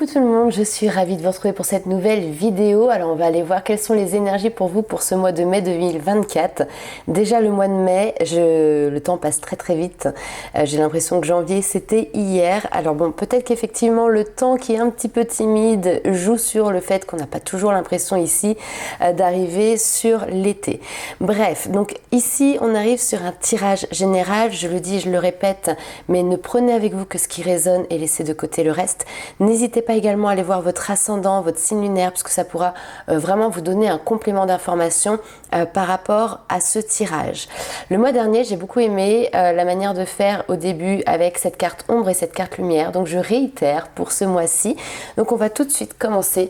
Coucou tout le monde, je suis ravie de vous retrouver pour cette nouvelle vidéo. Alors on va aller voir quelles sont les énergies pour vous pour ce mois de mai 2024. Déjà le mois de mai, le temps passe très très vite. J'ai l'impression que janvier c'était hier. Alors bon, peut-être qu'effectivement le temps qui est un petit peu timide joue sur le fait qu'on n'a pas toujours l'impression ici d'arriver sur l'été. Bref, donc ici on arrive sur un tirage général, je le dis, je le répète, mais ne prenez avec vous que ce qui résonne et laissez de côté le reste. N'hésitez pas également à aller voir votre ascendant, votre signe lunaire, parce que ça pourra vraiment vous donner un complément d'information par rapport à ce tirage. Le mois dernier, j'ai beaucoup aimé la manière de faire au début avec cette carte ombre et cette carte lumière. Donc je réitère pour ce mois-ci. Donc on va tout de suite commencer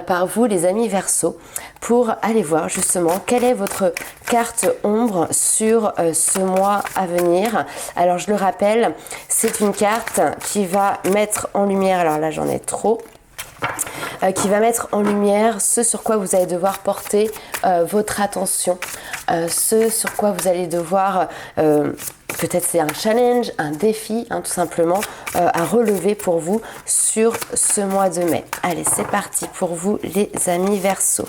par vous, les amis Verseau, pour aller voir justement quelle est votre carte ombre sur ce mois à venir. Alors je le rappelle, c'est une carte qui va mettre en lumière, alors là j'en ai trop, qui va mettre en lumière ce sur quoi vous allez devoir porter votre attention, ce sur quoi vous allez devoir, peut-être c'est un challenge, un défi, tout simplement, à relever pour vous sur ce mois de mai. Allez, c'est parti pour vous les amis Verseau.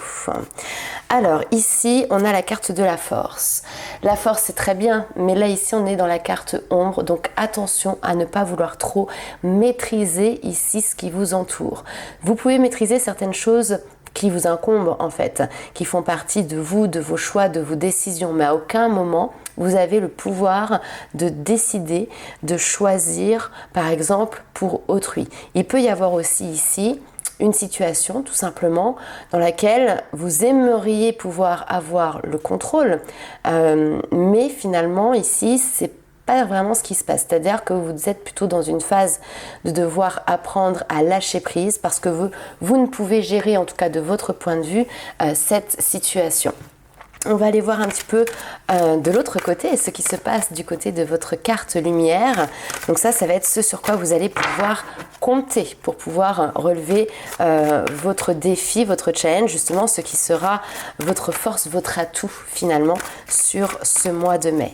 Alors ici, on a la carte de la force. La force, c'est très bien, mais là ici, on est dans la carte ombre, donc attention à ne pas vouloir trop maîtriser ici ce qui vous entoure. Vous pouvez maîtriser certaines choses qui vous incombent en fait, qui font partie de vous, de vos choix, de vos décisions, mais à aucun moment vous avez le pouvoir de décider, de choisir, par exemple, pour autrui. Il peut y avoir aussi ici une situation tout simplement dans laquelle vous aimeriez pouvoir avoir le contrôle, mais finalement ici c'est pas vraiment ce qui se passe, c'est-à-dire que vous êtes plutôt dans une phase de devoir apprendre à lâcher prise parce que vous ne pouvez gérer, en tout cas de votre point de vue, cette situation. On va aller voir un petit peu de l'autre côté ce qui se passe du côté de votre carte lumière. Donc ça va être ce sur quoi vous allez pouvoir compter pour pouvoir relever votre défi, votre challenge, justement ce qui sera votre force, votre atout finalement sur ce mois de mai.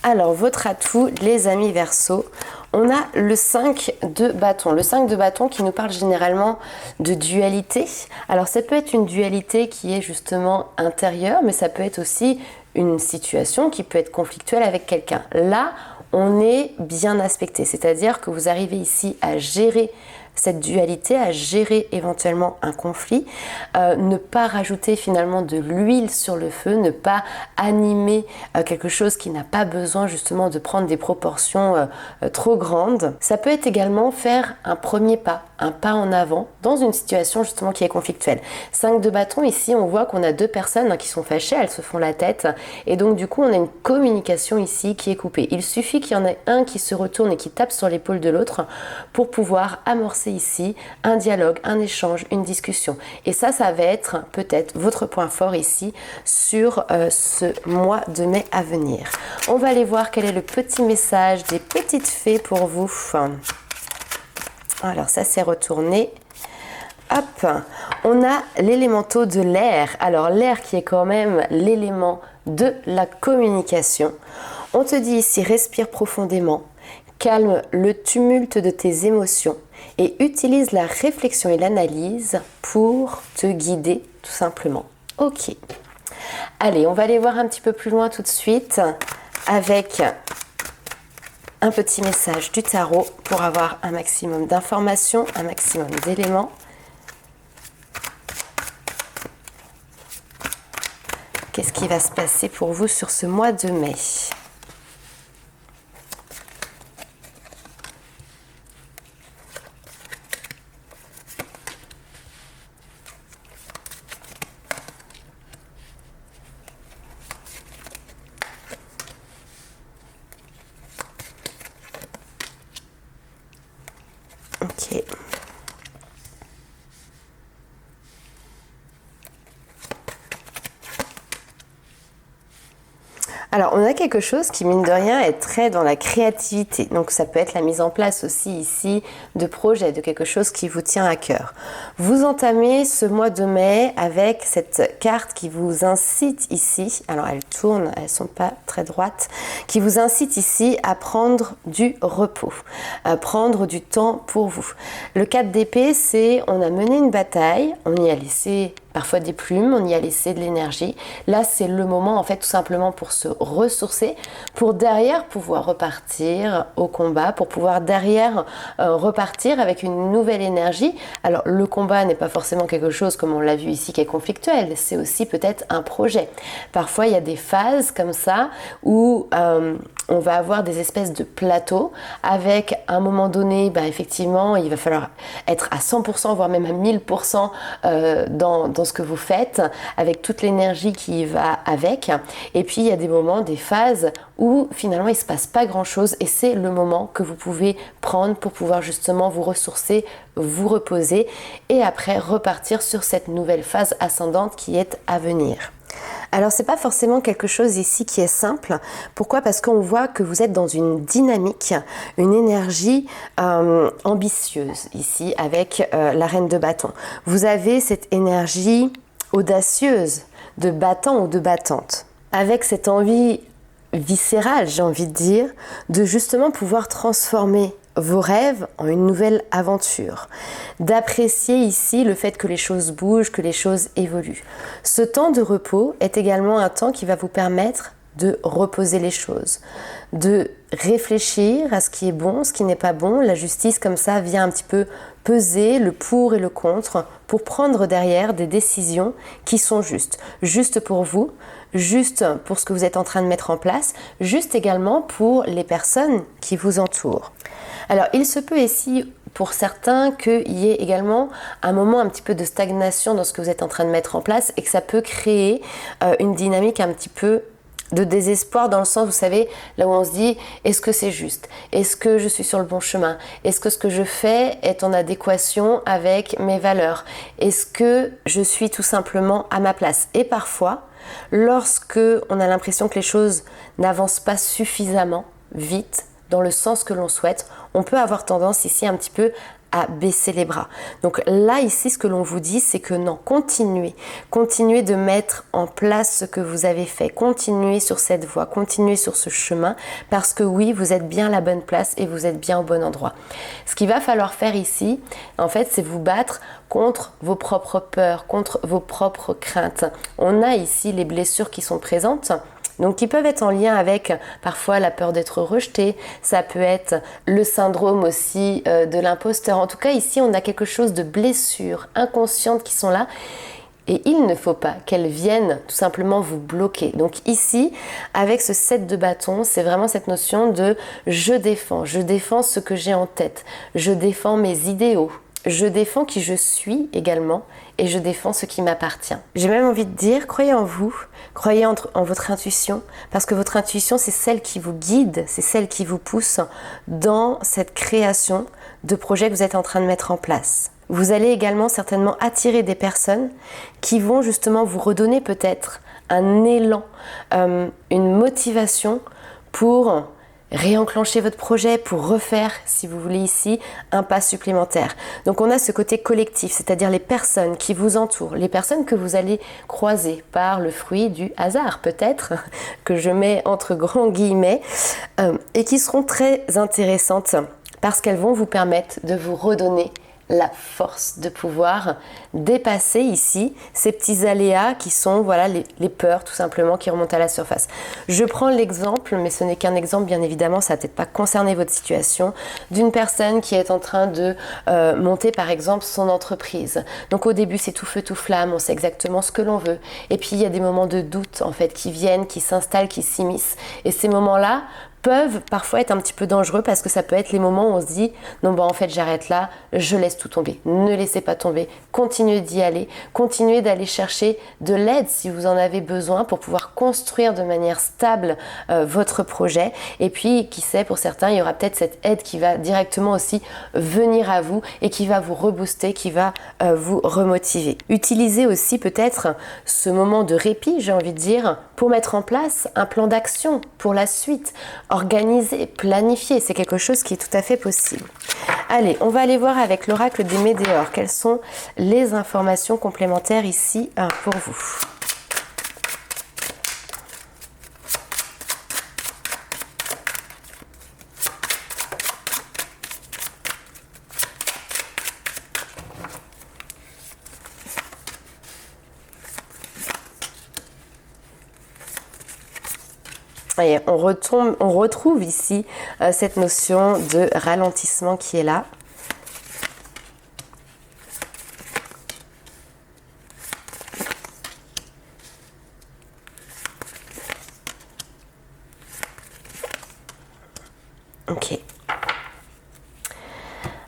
Alors, votre atout, les amis Verseau, on a le 5 de bâton. Le 5 de bâton qui nous parle généralement de dualité. Alors, ça peut être une dualité qui est justement intérieure, mais ça peut être aussi une situation qui peut être conflictuelle avec quelqu'un. Là, on est bien aspecté, c'est-à-dire que vous arrivez ici à gérer cette dualité, à gérer éventuellement un conflit, ne pas rajouter finalement de l'huile sur le feu, ne pas animer quelque chose qui n'a pas besoin justement de prendre des proportions trop grandes. Ça peut être également faire un premier pas, un pas en avant dans une situation justement qui est conflictuelle. 5 de bâton, ici on voit qu'on a deux personnes qui sont fâchées, elles se font la tête et donc du coup on a une communication ici qui est coupée. Il suffit qu'il y en ait un qui se retourne et qui tape sur l'épaule de l'autre pour pouvoir amorcer ici un dialogue, un échange, une discussion. Et ça va être peut-être votre point fort ici sur ce mois de mai à venir. On va aller voir quel est le petit message des petites fées pour vous. Alors ça s'est retourné. Hop, on a l'élémento de l'air. Alors l'air qui est quand même l'élément de la communication. On te dit ici, respire profondément, calme le tumulte de tes émotions et utilise la réflexion et l'analyse pour te guider tout simplement. Ok. Allez, on va aller voir un petit peu plus loin tout de suite avec un petit message du tarot pour avoir un maximum d'informations, un maximum d'éléments. Qu'est-ce qui va se passer pour vous sur ce mois de mai ? Ok. Alors, on a quelque chose qui, mine de rien, est très dans la créativité. Donc, ça peut être la mise en place aussi ici de projets, de quelque chose qui vous tient à cœur. Vous entamez ce mois de mai avec cette carte qui vous incite ici, alors elles tournent, elles ne sont pas très droites, qui vous incite ici à prendre du repos, à prendre du temps pour vous. Le 4 d'épée, c'est on a mené une bataille, on y a laissé parfois des plumes, on y a laissé de l'énergie. Là, c'est le moment, en fait, tout simplement pour se ressourcer, pour derrière pouvoir repartir au combat, pour pouvoir derrière repartir avec une nouvelle énergie. Alors, le combat n'est pas forcément quelque chose, comme on l'a vu ici, qui est conflictuel. C'est aussi peut-être un projet. Parfois, il y a des phases comme ça où on va avoir des espèces de plateaux avec, à un moment donné, effectivement, il va falloir être à 100%, voire même à 1000% dans ce que vous faites, avec toute l'énergie qui va avec. Et puis, il y a des moments, des phases où finalement, il ne se passe pas grand-chose et c'est le moment que vous pouvez prendre pour pouvoir justement vous ressourcer, vous reposer et après repartir sur cette nouvelle phase ascendante qui est à venir. Alors, c'est pas forcément quelque chose ici qui est simple. Pourquoi ? Parce qu'on voit que vous êtes dans une dynamique, une énergie ambitieuse ici avec la reine de bâton. Vous avez cette énergie audacieuse de battant ou de battante. Avec cette envie viscérale, j'ai envie de dire, de justement pouvoir transformer vos rêves en une nouvelle aventure, d'apprécier ici le fait que les choses bougent, que les choses évoluent. Ce temps de repos est également un temps qui va vous permettre de reposer les choses, de réfléchir à ce qui est bon, ce qui n'est pas bon. La justice comme ça vient un petit peu peser le pour et le contre pour prendre derrière des décisions qui sont justes. Justes pour vous, juste pour ce que vous êtes en train de mettre en place, juste également pour les personnes qui vous entourent. Alors, il se peut ici, pour certains, qu'il y ait également un moment un petit peu de stagnation dans ce que vous êtes en train de mettre en place et que ça peut créer une dynamique un petit peu de désespoir dans le sens, vous savez, là où on se dit, est-ce que c'est juste ? Est-ce que je suis sur le bon chemin ? Est-ce que ce que je fais est en adéquation avec mes valeurs ? Est-ce que je suis tout simplement à ma place ? Et parfois, lorsque on a l'impression que les choses n'avancent pas suffisamment vite, dans le sens que l'on souhaite, on peut avoir tendance ici un petit peu à baisser les bras. Donc là, ici, ce que l'on vous dit, c'est que non, continuez de mettre en place ce que vous avez fait, continuez sur cette voie, continuez sur ce chemin, parce que oui, vous êtes bien à la bonne place et vous êtes bien au bon endroit. Ce qu'il va falloir faire ici, en fait, c'est vous battre contre vos propres peurs, contre vos propres craintes. On a ici les blessures qui sont présentes, donc qui peuvent être en lien avec parfois la peur d'être rejeté, ça peut être le syndrome aussi de l'imposteur. En tout cas ici on a quelque chose de blessures inconscientes qui sont là et il ne faut pas qu'elles viennent tout simplement vous bloquer. Donc ici avec ce 7 de bâton, c'est vraiment cette notion de je défends ce que j'ai en tête, je défends mes idéaux. Je défends qui je suis également et je défends ce qui m'appartient. J'ai même envie de dire, croyez en vous, croyez en votre intuition, parce que votre intuition, c'est celle qui vous guide, c'est celle qui vous pousse dans cette création de projets que vous êtes en train de mettre en place. Vous allez également certainement attirer des personnes qui vont justement vous redonner peut-être un élan, une motivation pour réenclencher votre projet, pour refaire, si vous voulez ici, un pas supplémentaire. Donc on a ce côté collectif, c'est-à-dire les personnes qui vous entourent, les personnes que vous allez croiser par le fruit du hasard peut-être, que je mets entre grands guillemets, et qui seront très intéressantes parce qu'elles vont vous permettre de vous redonner la force de pouvoir dépasser ici ces petits aléas qui sont voilà les peurs tout simplement qui remontent à la surface. Je prends l'exemple, mais ce n'est qu'un exemple bien évidemment, ça va peut-être pas concerner votre situation, d'une personne qui est en train de monter par exemple son entreprise. Donc au début c'est tout feu tout flamme, on sait exactement ce que l'on veut et puis il y a des moments de doute en fait qui viennent, qui s'installent, qui s'immiscent et ces moments-là peuvent parfois être un petit peu dangereux parce que ça peut être les moments où on se dit non en fait j'arrête là, je laisse tout tomber. Ne laissez pas tomber, continuez d'y aller, continuez d'aller chercher de l'aide si vous en avez besoin pour pouvoir construire de manière stable votre projet. Et puis qui sait, pour certains il y aura peut-être cette aide qui va directement aussi venir à vous et qui va vous rebooster, qui va vous remotiver. Utilisez aussi peut-être ce moment de répit, j'ai envie de dire, pour mettre en place un plan d'action pour la suite. Organiser, planifier, c'est quelque chose qui est tout à fait possible. Allez, on va aller voir avec l'oracle des Météores quelles sont les informations complémentaires ici pour vous. Et on retrouve ici cette notion de ralentissement qui est là. Ok.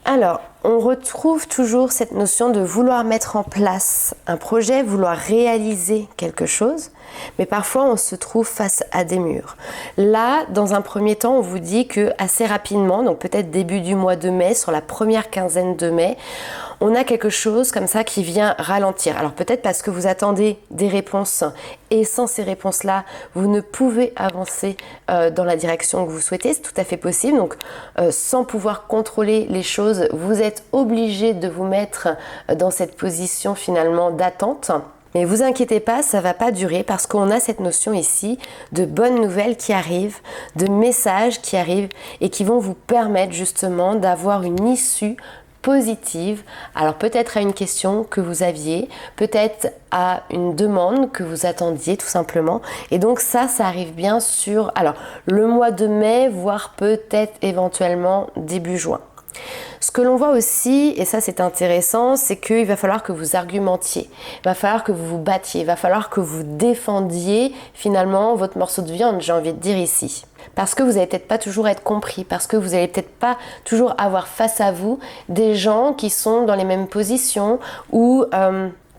Alors, on retrouve toujours cette notion de vouloir mettre en place un projet, vouloir réaliser quelque chose, mais parfois on se trouve face à des murs. Là, dans un premier temps, on vous dit que assez rapidement, donc peut-être début du mois de mai, sur la première quinzaine de mai, on a quelque chose comme ça qui vient ralentir. Alors peut-être parce que vous attendez des réponses et sans ces réponses-là, vous ne pouvez avancer dans la direction que vous souhaitez, c'est tout à fait possible. Donc sans pouvoir contrôler les choses, vous êtes obligé de vous mettre dans cette position finalement d'attente. Mais vous inquiétez pas, ça va pas durer parce qu'on a cette notion ici de bonnes nouvelles qui arrivent, de messages qui arrivent et qui vont vous permettre justement d'avoir une issue positive. Alors peut-être à une question que vous aviez, peut-être à une demande que vous attendiez tout simplement. Et donc ça arrive bien sur le mois de mai, voire peut-être éventuellement début juin. Ce que l'on voit aussi, et ça c'est intéressant, c'est qu'il va falloir que vous argumentiez, il va falloir que vous vous battiez, il va falloir que vous défendiez finalement votre morceau de viande, j'ai envie de dire ici. Parce que vous n'allez peut-être pas toujours être compris, parce que vous n'allez peut-être pas toujours avoir face à vous des gens qui sont dans les mêmes positions ou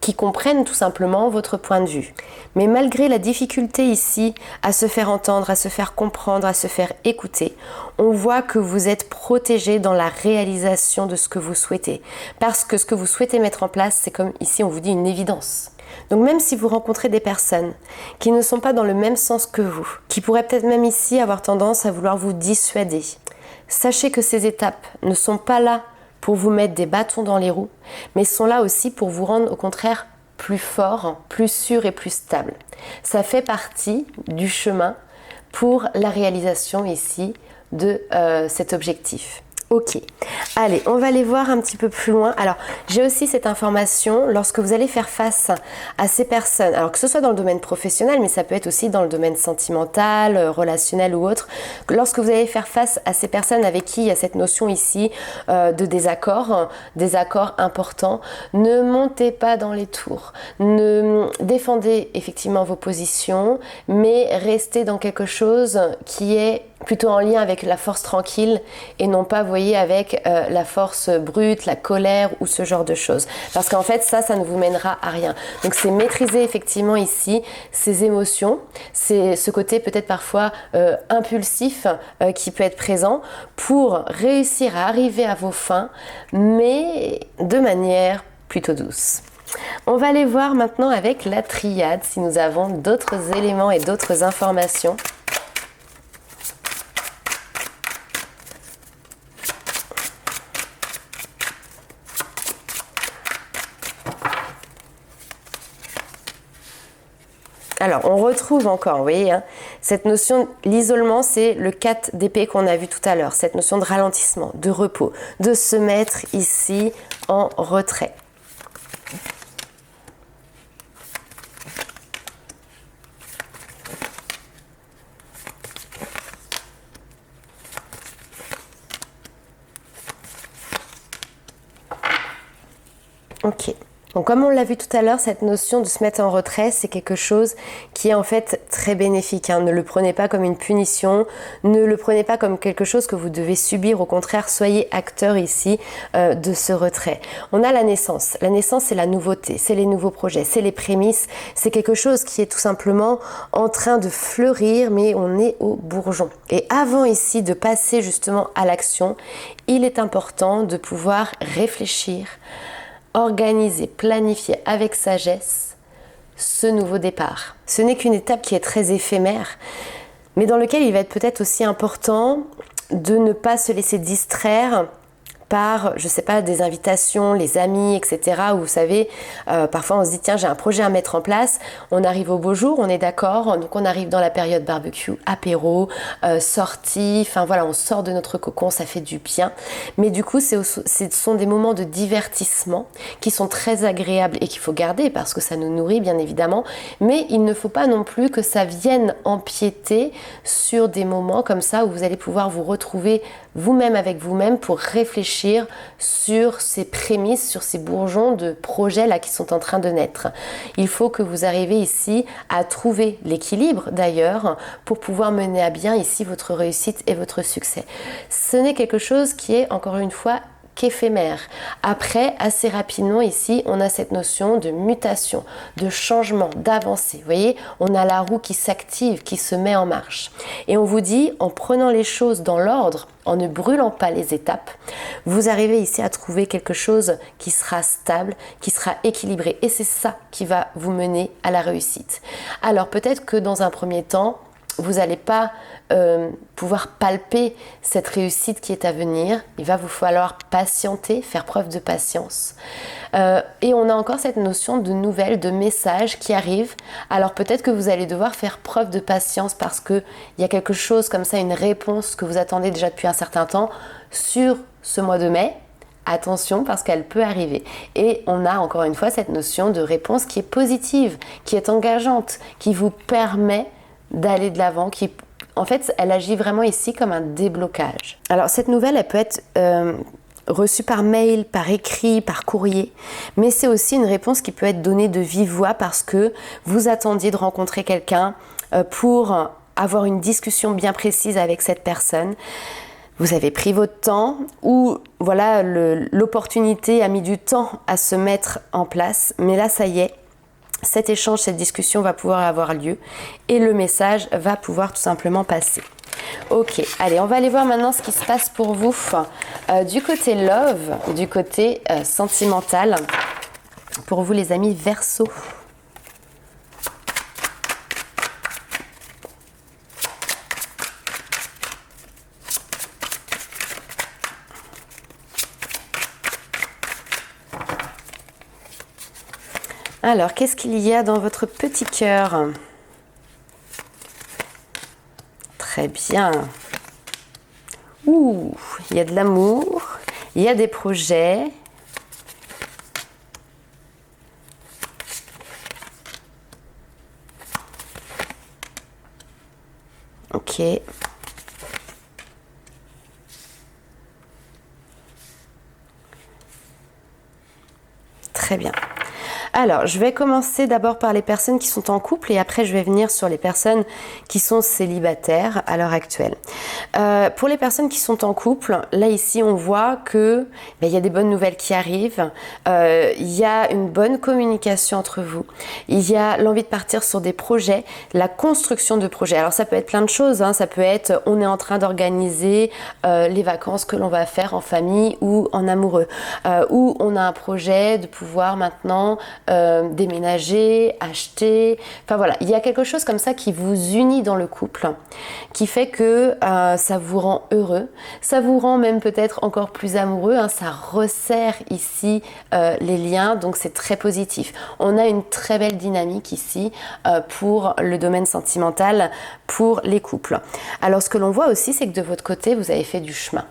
qui comprennent tout simplement votre point de vue. Mais malgré la difficulté ici à se faire entendre, à se faire comprendre, à se faire écouter, on voit que vous êtes protégé dans la réalisation de ce que vous souhaitez. Parce que ce que vous souhaitez mettre en place, c'est comme ici on vous dit une évidence. Donc même si vous rencontrez des personnes qui ne sont pas dans le même sens que vous, qui pourraient peut-être même ici avoir tendance à vouloir vous dissuader, sachez que ces étapes ne sont pas là pour vous mettre des bâtons dans les roues, mais sont là aussi pour vous rendre au contraire plus fort, plus sûr et plus stable. Ça fait partie du chemin pour la réalisation ici de cet objectif. Ok, allez, on va aller voir un petit peu plus loin. Alors, j'ai aussi cette information, lorsque vous allez faire face à ces personnes, alors que ce soit dans le domaine professionnel, mais ça peut être aussi dans le domaine sentimental, relationnel ou autre, lorsque vous allez faire face à ces personnes avec qui il y a cette notion ici de désaccord importants, ne montez pas dans les tours, ne défendez effectivement vos positions, mais restez dans quelque chose qui est plutôt en lien avec la force tranquille et non pas, vous voyez, avec la force brute, la colère ou ce genre de choses. Parce qu'en fait, ça ne vous mènera à rien. Donc, c'est maîtriser effectivement ici ces émotions, c'est ce côté peut-être parfois impulsif qui peut être présent pour réussir à arriver à vos fins, mais de manière plutôt douce. On va aller voir maintenant avec la triade si nous avons d'autres éléments et d'autres informations. Alors, on retrouve encore, vous voyez, cette notion, l'isolement, c'est le 4 d'épée qu'on a vu tout à l'heure, cette notion de ralentissement, de repos, de se mettre ici en retrait. Ok. Donc comme on l'a vu tout à l'heure, cette notion de se mettre en retrait, c'est quelque chose qui est en fait très bénéfique, hein. Ne le prenez pas comme une punition, ne le prenez pas comme quelque chose que vous devez subir. Au contraire, soyez acteur ici de ce retrait. On a la naissance. La naissance, c'est la nouveauté, c'est les nouveaux projets, c'est les prémices. C'est quelque chose qui est tout simplement en train de fleurir, mais on est au bourgeon. Et avant ici de passer justement à l'action, il est important de pouvoir réfléchir, organiser, planifier avec sagesse ce nouveau départ. Ce n'est qu'une étape qui est très éphémère, mais dans lequel il va être peut-être aussi important de ne pas se laisser distraire par, je sais pas, des invitations, les amis, etc. Où vous savez, parfois on se dit tiens, j'ai un projet à mettre en place, on arrive au beau jour, on est d'accord, donc on arrive dans la période barbecue, apéro, sortie, enfin voilà, on sort de notre cocon, ça fait du bien. Mais du coup, ce sont des moments de divertissement qui sont très agréables et qu'il faut garder parce que ça nous nourrit bien évidemment, mais il ne faut pas non plus que ça vienne empiéter sur des moments comme ça où vous allez pouvoir vous retrouver vous-même avec vous-même pour réfléchir sur ces prémices, sur ces bourgeons de projets là qui sont en train de naître. Il faut que vous arriviez ici à trouver l'équilibre d'ailleurs pour pouvoir mener à bien ici votre réussite et votre succès. Ce n'est quelque chose qui est encore une fois qu'éphémère. Après, assez rapidement ici, on a cette notion de mutation, de changement, d'avancée. Vous voyez, on a la roue qui s'active, qui se met en marche. Et on vous dit, en prenant les choses dans l'ordre, en ne brûlant pas les étapes, vous arrivez ici à trouver quelque chose qui sera stable, qui sera équilibré. Et c'est ça qui va vous mener à la réussite. Alors peut-être que dans un premier temps, vous n'allez pas pouvoir palper cette réussite qui est à venir. Il va vous falloir patienter, faire preuve de patience. Et on a encore cette notion de nouvelles, de messages qui arrivent. Alors peut-être que vous allez devoir faire preuve de patience parce qu'il y a quelque chose comme ça, une réponse que vous attendez déjà depuis un certain temps sur ce mois de mai. Attention parce qu'elle peut arriver. Et on a encore une fois cette notion de réponse qui est positive, qui est engageante, qui vous permet d'aller de l'avant, qui en fait elle agit vraiment ici comme un déblocage. Alors cette nouvelle elle peut être reçue par mail, par écrit, par courrier, mais c'est aussi une réponse qui peut être donnée de vive voix parce que vous attendiez de rencontrer quelqu'un pour avoir une discussion bien précise avec cette personne. Vous avez pris votre temps ou voilà l'opportunité a mis du temps à se mettre en place, mais là ça y est. Cet échange, cette discussion va pouvoir avoir lieu et le message va pouvoir tout simplement passer. Ok, allez, on va aller voir maintenant ce qui se passe pour vous du côté love, du côté sentimental. Pour vous les amis Verseau. Alors, qu'est-ce qu'il y a dans votre petit cœur? Très bien. Ouh, il y a de l'amour, il y a des projets. Ok. Très bien. Alors, je vais commencer d'abord par les personnes qui sont en couple et après je vais venir sur les personnes qui sont célibataires à l'heure actuelle. Pour les personnes qui sont en couple, là ici on voit que il y a des bonnes nouvelles qui arrivent, il y a une bonne communication entre vous, il y a l'envie de partir sur des projets, la construction de projets. Alors ça peut être plein de choses, hein. Ça peut être on est en train d'organiser les vacances que l'on va faire en famille ou en amoureux, ou on a un projet de pouvoir maintenant déménager, acheter, enfin voilà, il y a quelque chose comme ça qui vous unit dans le couple, qui fait que ça vous rend heureux, ça vous rend même peut-être encore plus amoureux, hein, ça resserre ici les liens, donc c'est très positif. On a une très belle dynamique ici pour le domaine sentimental, pour les couples. Alors ce que l'on voit aussi, c'est que de votre côté, vous avez fait du chemin.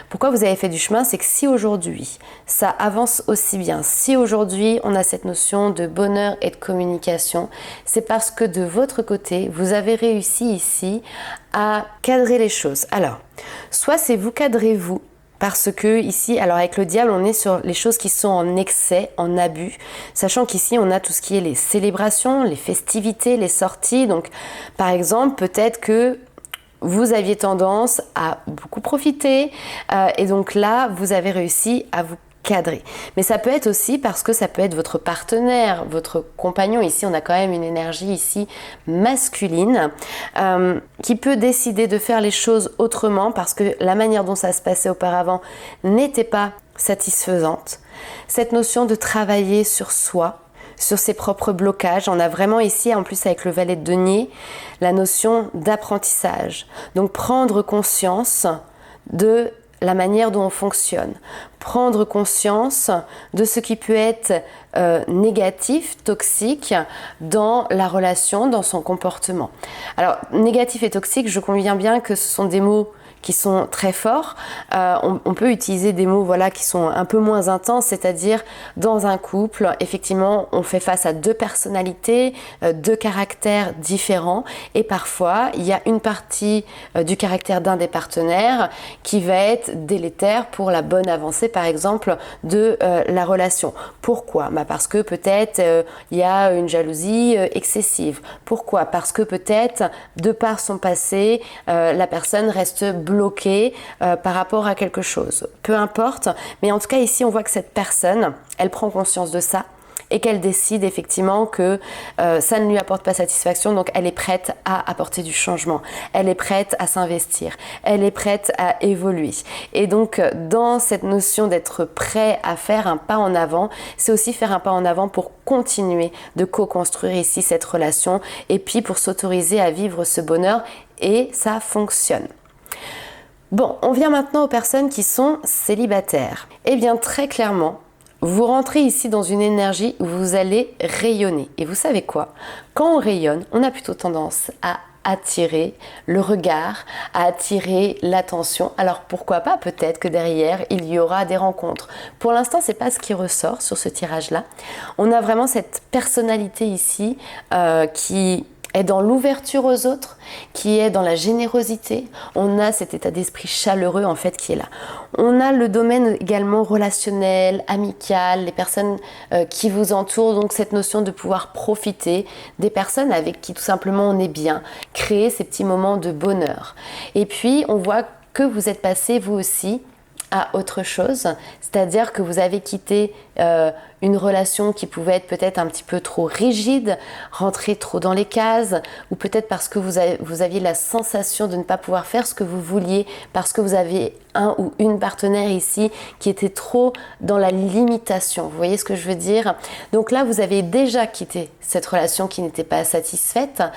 Pourquoi vous avez fait du chemin? C'est que si aujourd'hui, ça avance aussi bien, si aujourd'hui on a cette notion de bonheur et de communication, c'est parce que de votre côté, vous avez réussi ici à cadrer les choses. Alors, soit c'est vous cadrez vous, Parce que ici, alors avec le diable, on est sur les choses qui sont en excès, en abus, sachant qu'ici, on a tout ce qui est les célébrations, les festivités, les sorties. Donc, par exemple, peut-être que vous aviez tendance à beaucoup profiter et donc là, vous avez réussi à vous cadrer. Mais ça peut être aussi parce que ça peut être votre partenaire, votre compagnon. Ici, on a quand même une énergie ici masculine qui peut décider de faire les choses autrement parce que la manière dont ça se passait auparavant n'était pas satisfaisante. Cette notion de travailler sur soi, sur ses propres blocages. On a vraiment ici, en plus avec le valet de denier, la notion d'apprentissage. Donc prendre conscience de la manière dont on fonctionne, prendre conscience de ce qui peut être négatif, toxique dans la relation, dans son comportement. Alors, négatif et toxique, je conviens bien que ce sont des mots qui sont très forts. On peut utiliser des mots voilà, qui sont un peu moins intenses, c'est-à-dire dans un couple, effectivement, on fait face à deux personnalités, deux caractères différents et parfois, il y a une partie du caractère d'un des partenaires qui va être délétère pour la bonne avancée, par exemple, de la relation. Pourquoi ? Parce que peut-être il y a une jalousie excessive. Pourquoi ? Parce que peut-être, de par son passé, la personne reste bloquée par rapport à quelque chose. Peu importe, mais en tout cas ici on voit que cette personne, elle prend conscience de ça et qu'elle décide effectivement que ça ne lui apporte pas satisfaction, donc elle est prête à apporter du changement, elle est prête à s'investir, elle est prête à évoluer. Et donc dans cette notion d'être prêt à faire un pas en avant, c'est aussi faire un pas en avant pour continuer de co-construire ici cette relation et puis pour s'autoriser à vivre ce bonheur et ça fonctionne. Bon, on vient maintenant aux personnes qui sont célibataires. Eh bien, très clairement, vous rentrez ici dans une énergie où vous allez rayonner. Et vous savez quoi ? Quand on rayonne, on a plutôt tendance à attirer le regard, à attirer l'attention. Alors pourquoi pas, peut-être que derrière, il y aura des rencontres. Pour l'instant, c'est pas ce qui ressort sur ce tirage-là. On a vraiment cette personnalité ici qui est dans l'ouverture aux autres, qui est dans la générosité. On a cet état d'esprit chaleureux en fait qui est là. On a le domaine également relationnel, amical, les personnes qui vous entourent, donc cette notion de pouvoir profiter des personnes avec qui tout simplement on est bien, créer ces petits moments de bonheur. Et puis on voit que vous êtes passé vous aussi à autre chose, c'est-à-dire que vous avez quitté une relation qui pouvait être peut-être un petit peu trop rigide, rentrer trop dans les cases, ou peut-être parce que vous aviez la sensation de ne pas pouvoir faire ce que vous vouliez, parce que vous avez un ou une partenaire ici qui était trop dans la limitation. Vous voyez ce que je veux dire ? Donc là, vous avez déjà quitté cette relation qui n'était pas satisfaisante,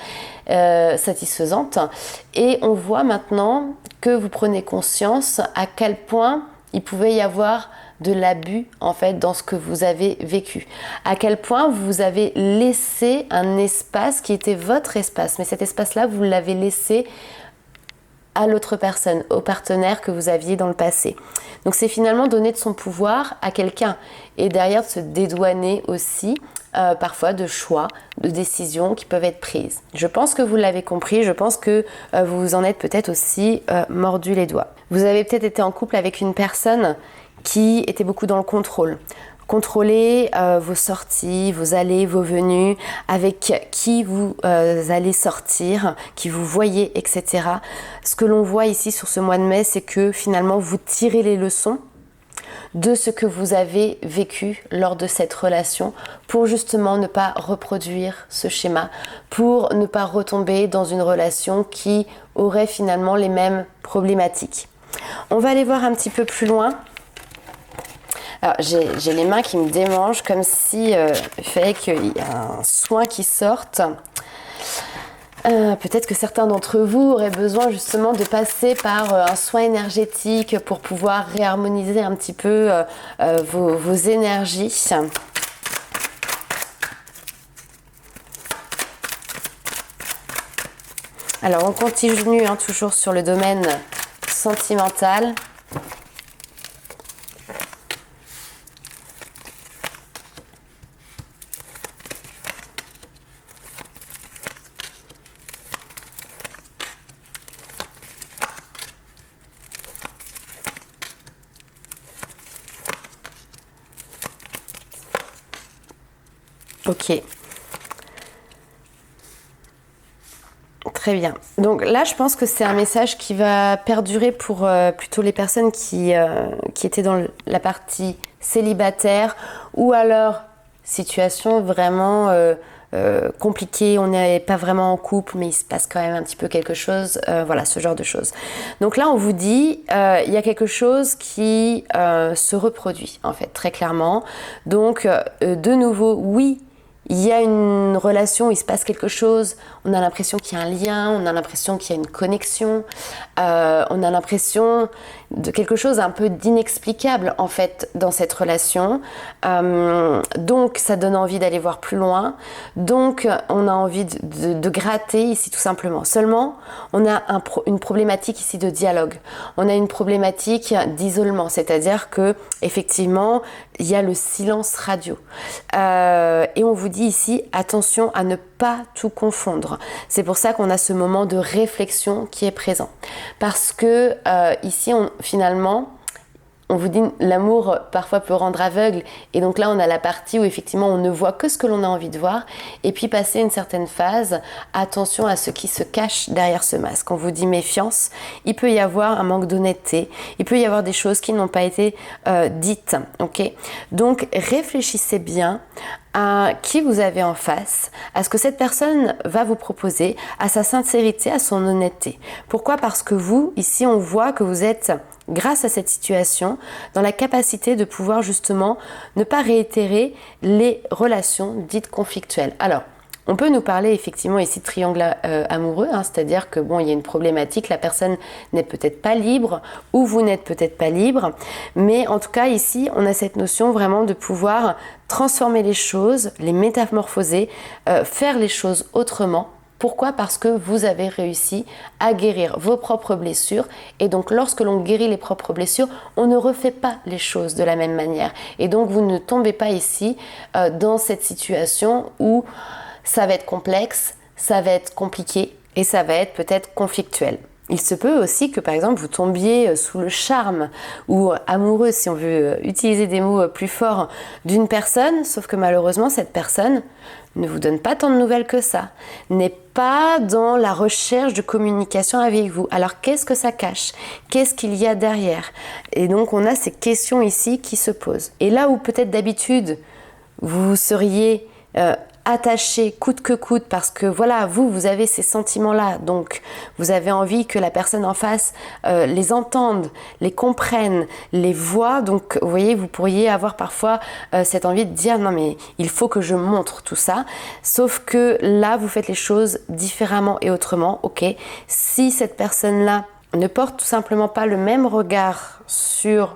et on voit maintenant que vous prenez conscience à quel point il pouvait y avoir de l'abus en fait dans ce que vous avez vécu. À quel point vous avez laissé un espace qui était votre espace, mais cet espace-là, vous l'avez laissé à l'autre personne, au partenaire que vous aviez dans le passé. Donc c'est finalement donner de son pouvoir à quelqu'un et derrière de se dédouaner aussi parfois de choix, de décisions qui peuvent être prises. Je pense que vous l'avez compris, je pense que vous vous en êtes peut-être aussi mordu les doigts. Vous avez peut-être été en couple avec une personne qui était beaucoup dans le contrôle. Contrôler vos sorties, vos allées, vos venues, avec qui vous allez sortir, qui vous voyez, etc. Ce que l'on voit ici sur ce mois de mai, c'est que finalement vous tirez les leçons de ce que vous avez vécu lors de cette relation pour justement ne pas reproduire ce schéma, pour ne pas retomber dans une relation qui aurait finalement les mêmes problématiques. On va aller voir un petit peu plus loin. Alors, j'ai les mains qui me démangent comme si il fallait qu'il y ait un soin qui sorte. Peut-être que certains d'entre vous auraient besoin justement de passer par un soin énergétique pour pouvoir réharmoniser un petit peu vos énergies. Alors on continue toujours sur le domaine sentimental. Ok. Très bien. Donc là, je pense que c'est un message qui va perdurer pour plutôt les personnes qui étaient dans la partie célibataire ou alors situation vraiment compliquée, on n'est pas vraiment en couple, mais il se passe quand même un petit peu quelque chose, voilà, ce genre de choses. Donc là, on vous dit, il y a quelque chose qui se reproduit, en fait, très clairement. Donc, de nouveau, oui, il y a une relation, il se passe quelque chose, on a l'impression qu'il y a un lien, on a l'impression qu'il y a une connexion, on a l'impression de quelque chose un peu d'inexplicable en fait dans cette relation. Donc ça donne envie d'aller voir plus loin, donc on a envie de gratter ici tout simplement. Seulement, on a une problématique ici de dialogue, on a une problématique d'isolement, c'est-à-dire que effectivement, il y a le silence radio. Et on vous dit ici, attention à ne pas tout confondre. C'est pour ça qu'on a ce moment de réflexion qui est présent. Parce que ici, finalement, on vous dit l'amour parfois peut rendre aveugle, et donc là on a la partie où effectivement on ne voit que ce que l'on a envie de voir, et puis passer une certaine phase, attention à ce qui se cache derrière ce masque. On vous dit méfiance, il peut y avoir un manque d'honnêteté, il peut y avoir des choses qui n'ont pas été dites, ok? Donc réfléchissez bien à qui vous avez en face, à ce que cette personne va vous proposer, à sa sincérité, à son honnêteté. Pourquoi? Parce que vous, ici, on voit que vous êtes, grâce à cette situation, dans la capacité de pouvoir justement ne pas réitérer les relations dites conflictuelles. Alors, on peut nous parler effectivement ici de triangle amoureux, c'est-à-dire que bon, il y a une problématique, la personne n'est peut-être pas libre ou vous n'êtes peut-être pas libre, mais en tout cas ici, on a cette notion vraiment de pouvoir transformer les choses, les métamorphoser, faire les choses autrement. Pourquoi? Parce que vous avez réussi à guérir vos propres blessures, et donc lorsque l'on guérit les propres blessures, on ne refait pas les choses de la même manière, et donc vous ne tombez pas ici dans cette situation où ça va être complexe, ça va être compliqué et ça va être peut-être conflictuel. Il se peut aussi que par exemple vous tombiez sous le charme ou amoureux, si on veut utiliser des mots plus forts, d'une personne, sauf que malheureusement cette personne ne vous donne pas tant de nouvelles que ça, n'est pas dans la recherche de communication avec vous. Alors qu'est-ce que ça cache? Qu'est-ce qu'il y a derrière? Et donc on a ces questions ici qui se posent. Et là où peut-être d'habitude vous seriez attaché coûte que coûte, parce que voilà, vous avez ces sentiments-là, donc vous avez envie que la personne en face les entende, les comprenne, les voit, donc vous voyez, vous pourriez avoir parfois cette envie de dire non mais il faut que je montre tout ça, sauf que là vous faites les choses différemment et autrement, ok? Si cette personne-là ne porte tout simplement pas le même regard sur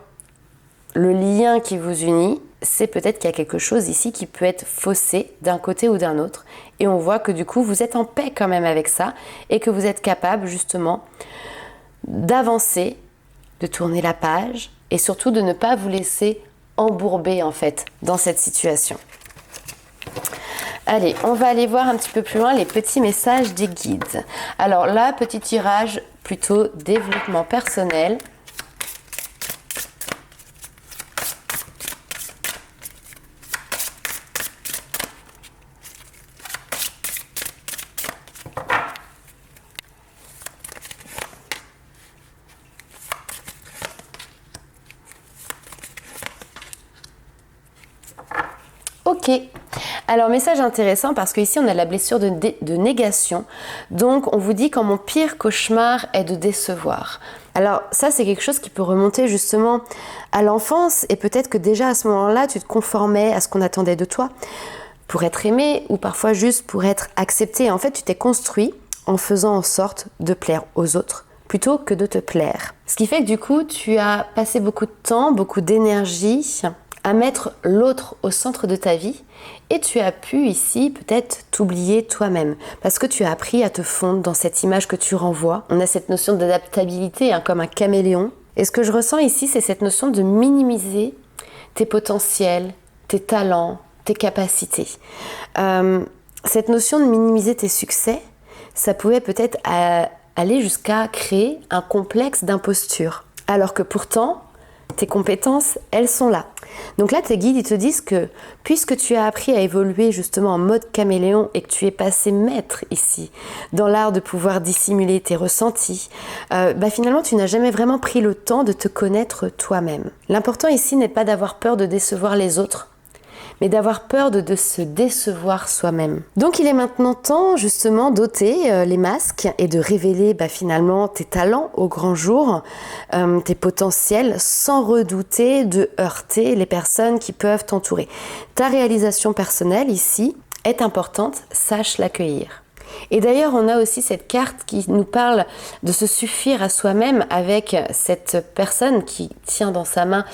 le lien qui vous unit, c'est peut-être qu'il y a quelque chose ici qui peut être faussé d'un côté ou d'un autre. Et on voit que du coup, vous êtes en paix quand même avec ça et que vous êtes capable justement d'avancer, de tourner la page et surtout de ne pas vous laisser embourber en fait dans cette situation. Allez, on va aller voir un petit peu plus loin les petits messages des guides. Alors là, petit tirage plutôt développement personnel. Ok, alors message intéressant parce qu'ici on a la blessure de négation, donc on vous dit quand mon pire cauchemar est de décevoir. Alors ça c'est quelque chose qui peut remonter justement à l'enfance et peut-être que déjà à ce moment-là tu te conformais à ce qu'on attendait de toi pour être aimé ou parfois juste pour être accepté. En fait tu t'es construit en faisant en sorte de plaire aux autres plutôt que de te plaire. Ce qui fait que du coup tu as passé beaucoup de temps, beaucoup d'énergie à mettre l'autre au centre de ta vie et tu as pu ici peut-être t'oublier toi-même parce que tu as appris à te fondre dans cette image que tu renvoies. On a cette notion d'adaptabilité comme un caméléon et ce que je ressens ici c'est cette notion de minimiser tes potentiels, tes talents, tes capacités. Cette notion de minimiser tes succès, ça pouvait peut-être aller jusqu'à créer un complexe d'imposture alors que pourtant tes compétences, elles sont là. Donc là, tes guides, ils te disent que puisque tu as appris à évoluer justement en mode caméléon et que tu es passé maître ici, dans l'art de pouvoir dissimuler tes ressentis, finalement, tu n'as jamais vraiment pris le temps de te connaître toi-même. L'important ici n'est pas d'avoir peur de décevoir les autres, mais d'avoir peur de se décevoir soi-même. Donc il est maintenant temps justement d'ôter les masques et de révéler finalement tes talents au grand jour, tes potentiels, sans redouter de heurter les personnes qui peuvent t'entourer. Ta réalisation personnelle ici est importante, sache l'accueillir. Et d'ailleurs, on a aussi cette carte qui nous parle de se suffire à soi-même avec cette personne qui tient dans sa main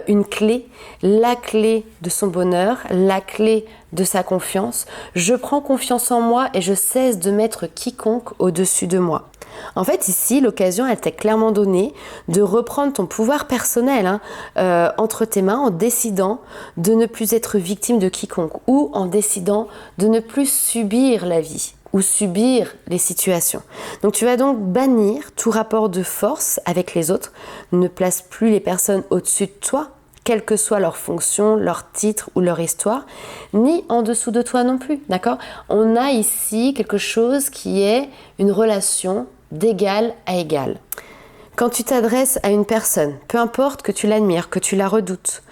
une clé, la clé de son bonheur, la clé de sa confiance. Je prends confiance en moi et je cesse de mettre quiconque au-dessus de moi. En fait, ici, l'occasion, elle t'est clairement donnée de reprendre ton pouvoir personnel entre tes mains en décidant de ne plus être victime de quiconque ou en décidant de ne plus subir la vie ou subir les situations. Donc tu vas donc bannir tout rapport de force avec les autres. Ne place plus les personnes au-dessus de toi, quelle que soit leur fonction, leur titre ou leur histoire, ni en dessous de toi non plus, d'accord ? On a ici quelque chose qui est une relation d'égal à égal. Quand tu t'adresses à une personne, peu importe que tu l'admires, que tu la redoutes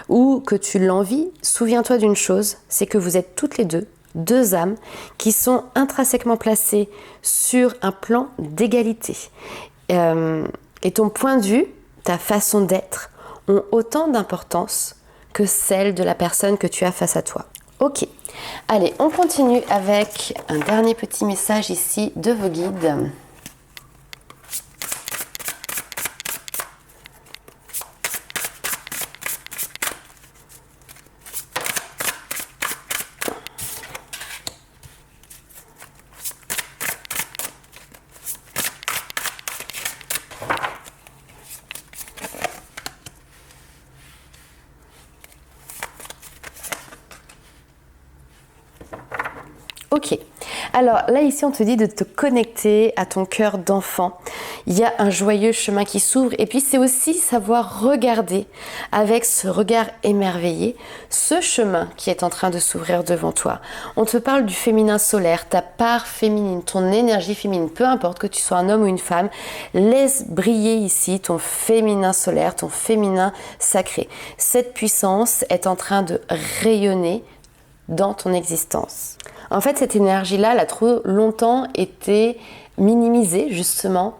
ou que tu l'envies, souviens-toi d'une chose, c'est que vous êtes toutes les deux âmes qui sont intrinsèquement placées sur un plan d'égalité. Et ton point de vue, ta façon d'être, ont autant d'importance que celle de la personne que tu as face à toi. Ok, allez, on continue avec un dernier petit message ici de vos guides. Ok, alors là ici on te dit de te connecter à ton cœur d'enfant. Il y a un joyeux chemin qui s'ouvre et puis c'est aussi savoir regarder avec ce regard émerveillé ce chemin qui est en train de s'ouvrir devant toi. On te parle du féminin solaire, ta part féminine, ton énergie féminine, peu importe que tu sois un homme ou une femme, laisse briller ici ton féminin solaire, ton féminin sacré. Cette puissance est en train de rayonner dans ton existence. En fait, cette énergie-là, elle a trop longtemps été minimisée, justement,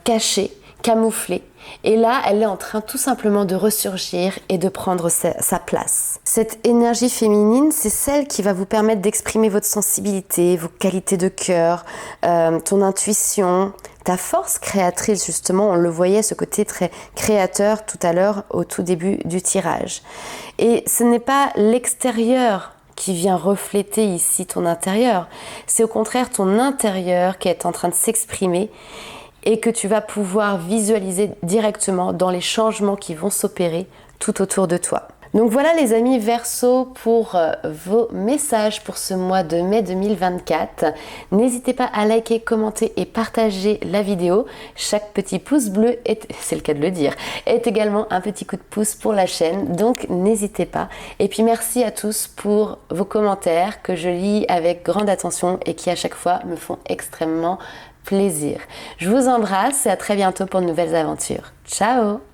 cachée, camouflée. Et là, elle est en train tout simplement de ressurgir et de prendre sa place. Cette énergie féminine, c'est celle qui va vous permettre d'exprimer votre sensibilité, vos qualités de cœur, ton intuition, ta force créatrice, justement. On le voyait, ce côté très créateur tout à l'heure, au tout début du tirage. Et ce n'est pas l'extérieur qui vient refléter ici ton intérieur. C'est au contraire ton intérieur qui est en train de s'exprimer et que tu vas pouvoir visualiser directement dans les changements qui vont s'opérer tout autour de toi. Donc voilà les amis Verseau pour vos messages pour ce mois de mai 2024. N'hésitez pas à liker, commenter et partager la vidéo. Chaque petit pouce bleu, c'est le cas de le dire, est également un petit coup de pouce pour la chaîne. Donc n'hésitez pas. Et puis merci à tous pour vos commentaires que je lis avec grande attention et qui à chaque fois me font extrêmement plaisir. Je vous embrasse et à très bientôt pour de nouvelles aventures. Ciao!